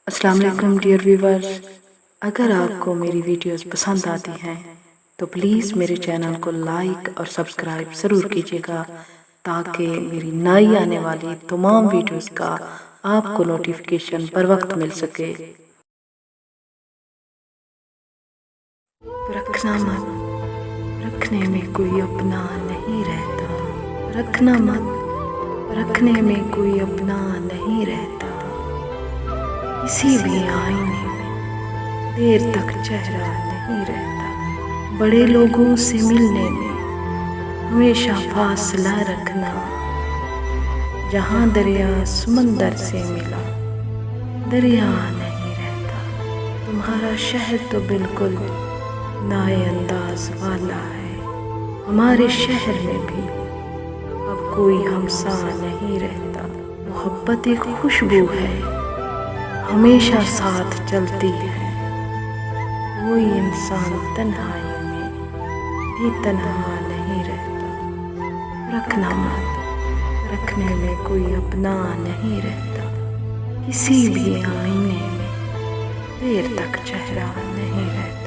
अस्सलाम वालेकुम dear viewers, अगर आपको मेरी वीडियोस पसंद आती हैं तो प्लीज़ मेरे चैनल को लाइक और सब्सक्राइब ज़रूर कीजिएगा ताकि मेरी नई आने वाली तमाम वीडियोस का आपको नोटिफिकेशन बर वक्त मिल सके। रखना मत, रखने में कोई अपना नहीं रहता। रखना मत, रखने में कोई अपना नहीं रहता। किसी भी आईने में देर तक चेहरा नहीं रहता। बड़े लोगों से मिलने में हमेशा फासला रखना। जहाँ दरिया समंदर से मिला दरिया नहीं रहता। तुम्हारा शहर तो बिल्कुल नए अंदाज वाला है। हमारे शहर में भी अब कोई हमसा नहीं रहता। मोहब्बत एक खुशबू है, हमेशा साथ चलती है। कोई इंसान तन्हाई में भी तन्हा नहीं रहता। रखना मत, रखने में कोई अपना नहीं रहता। किसी भी आईने में देर तक चेहरा नहीं रहता।